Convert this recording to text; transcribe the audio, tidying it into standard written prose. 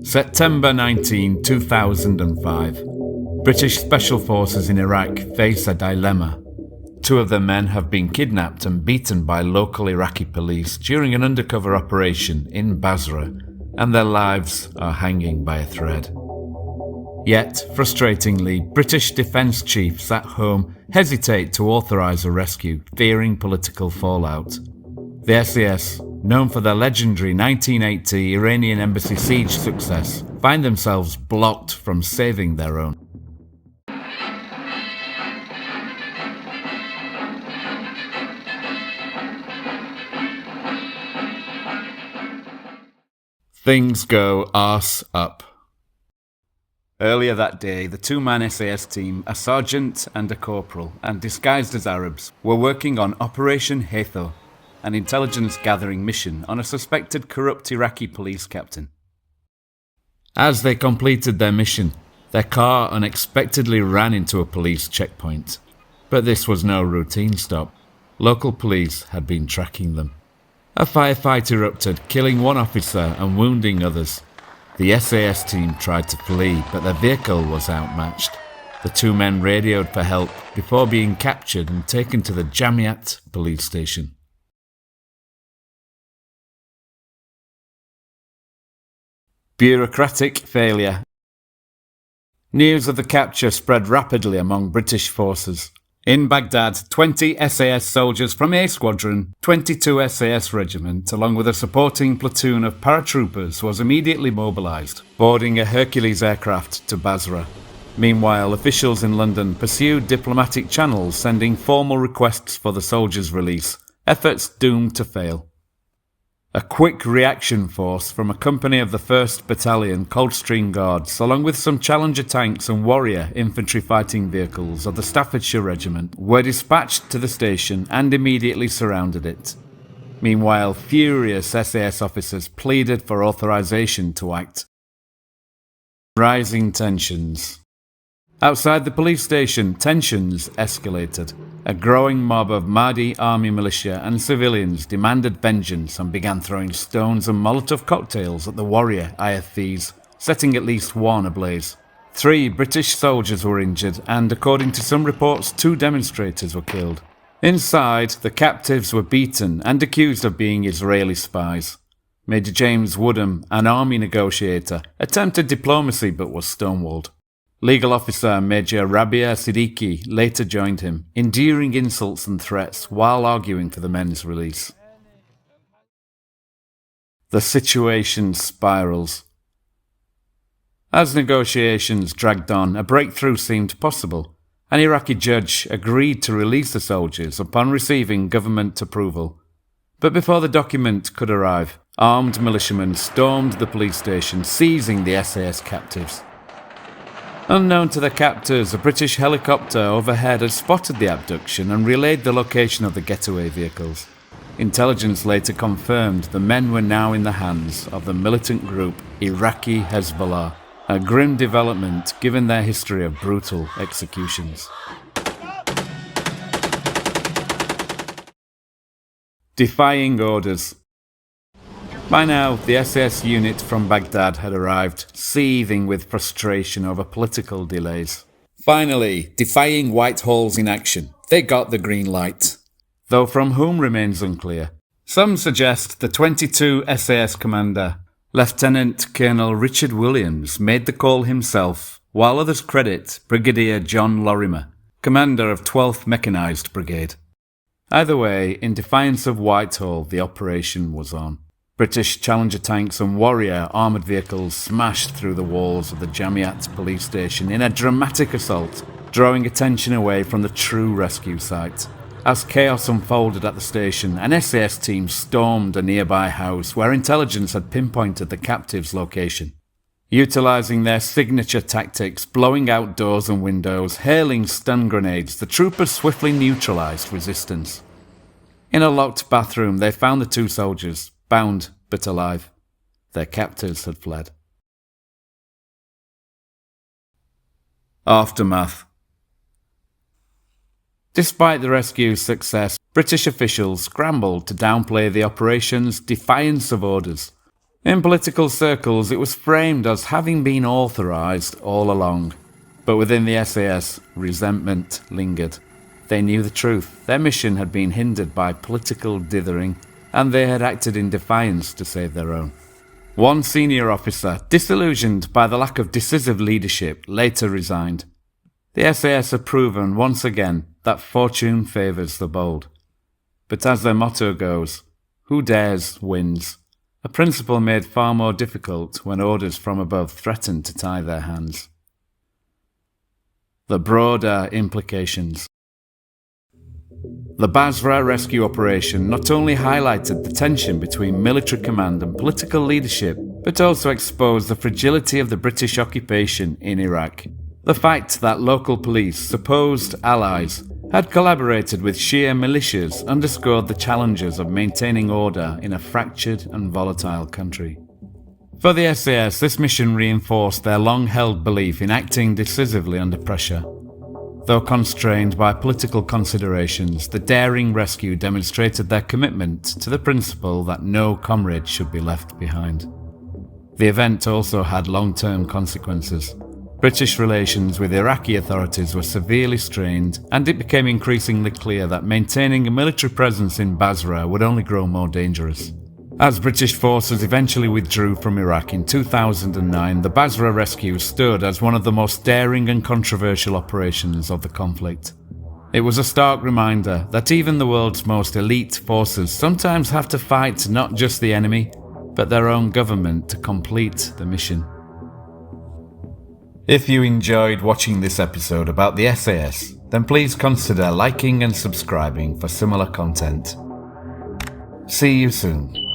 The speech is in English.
September 19, 2005. British Special Forces in Iraq face a dilemma. Two of their men have been kidnapped and beaten by local Iraqi police during an undercover operation in Basra, and their lives are hanging by a thread. Yet, frustratingly, British defence chiefs at home hesitate to authorise a rescue, fearing political fallout. The SAS, known for their legendary 1980 Iranian Embassy siege success, find themselves blocked from saving their own. Things go arse up. Earlier that day, the two-man SAS team, a sergeant and a corporal, and disguised as Arabs, were working on Operation Haytho, an intelligence-gathering mission on a suspected corrupt Iraqi police captain. As they completed their mission, their car unexpectedly ran into a police checkpoint. But this was no routine stop. Local police had been tracking them. A firefight erupted, killing one officer and wounding others. The SAS team tried to flee, but their vehicle was outmatched. The two men radioed for help before being captured and taken to the Jamiat police station. Bureaucratic failure. News of the capture spread rapidly among British forces. In Baghdad, 20 SAS soldiers from A Squadron, 22 SAS Regiment, along with a supporting platoon of paratroopers, was immediately mobilised, boarding a Hercules aircraft to Basra. Meanwhile, officials in London pursued diplomatic channels, sending formal requests for the soldiers' release, efforts doomed to fail. A quick reaction force from a company of the 1st Battalion Coldstream Guards, along with some Challenger tanks and Warrior infantry fighting vehicles of the Staffordshire Regiment, were dispatched to the station and immediately surrounded it. Meanwhile, furious SAS officers pleaded for authorization to act. Rising tensions. Outside the police station, tensions escalated. A growing mob of Mahdi army militia and civilians demanded vengeance and began throwing stones and Molotov cocktails at the Warrior IFVs, setting at least one ablaze. 3 British soldiers were injured and, according to some reports, 2 demonstrators were killed. Inside, the captives were beaten and accused of being Israeli spies. Major James Woodham, an army negotiator, attempted diplomacy but was stonewalled. Legal officer Major Rabia Siddiqui later joined him, enduring insults and threats while arguing for the men's release. The situation spirals. As negotiations dragged on, a breakthrough seemed possible. An Iraqi judge agreed to release the soldiers upon receiving government approval. But before the document could arrive, armed militiamen stormed the police station, seizing the SAS captives. Unknown to their captors, a British helicopter overhead had spotted the abduction and relayed the location of the getaway vehicles. Intelligence later confirmed the men were now in the hands of the militant group Iraqi Hezbollah, a grim development given their history of brutal executions. Defying orders. By now, the SAS unit from Baghdad had arrived, seething with frustration over political delays. Finally, defying Whitehall's inaction, they got the green light. Though from whom remains unclear. Some suggest the 22 SAS commander, Lieutenant Colonel Richard Williams, made the call himself, while others credit Brigadier John Lorimer, commander of 12th Mechanised Brigade. Either way, in defiance of Whitehall, the operation was on. British Challenger tanks and Warrior armoured vehicles smashed through the walls of the Jamiat police station in a dramatic assault, drawing attention away from the true rescue site. As chaos unfolded at the station, an SAS team stormed a nearby house where intelligence had pinpointed the captives' location. Utilising their signature tactics, blowing out doors and windows, hurling stun grenades, the troopers swiftly neutralised resistance. In a locked bathroom, they found the 2 soldiers, bound but alive. Their captors had fled. Aftermath. Despite the rescue's success, British officials scrambled to downplay the operation's defiance of orders. In political circles, it was framed as having been authorized all along. But within the SAS, resentment lingered. They knew the truth. Their mission had been hindered by political dithering, and they had acted in defiance to save their own. One senior officer, disillusioned by the lack of decisive leadership, later resigned. The SAS had proven once again that fortune favours the bold. But as their motto goes, who dares wins, a principle made far more difficult when orders from above threatened to tie their hands. The broader implications. The Basra rescue operation not only highlighted the tension between military command and political leadership, but also exposed the fragility of the British occupation in Iraq. The fact that local police, supposed allies, had collaborated with Shia militias underscored the challenges of maintaining order in a fractured and volatile country. For the SAS, this mission reinforced their long-held belief in acting decisively under pressure. Though constrained by political considerations, the daring rescue demonstrated their commitment to the principle that no comrade should be left behind. The event also had long-term consequences. British relations with Iraqi authorities were severely strained, and it became increasingly clear that maintaining a military presence in Basra would only grow more dangerous. As British forces eventually withdrew from Iraq in 2009, the Basra rescue stood as one of the most daring and controversial operations of the conflict. It was a stark reminder that even the world's most elite forces sometimes have to fight not just the enemy, but their own government to complete the mission. If you enjoyed watching this episode about the SAS, then please consider liking and subscribing for similar content. See you soon.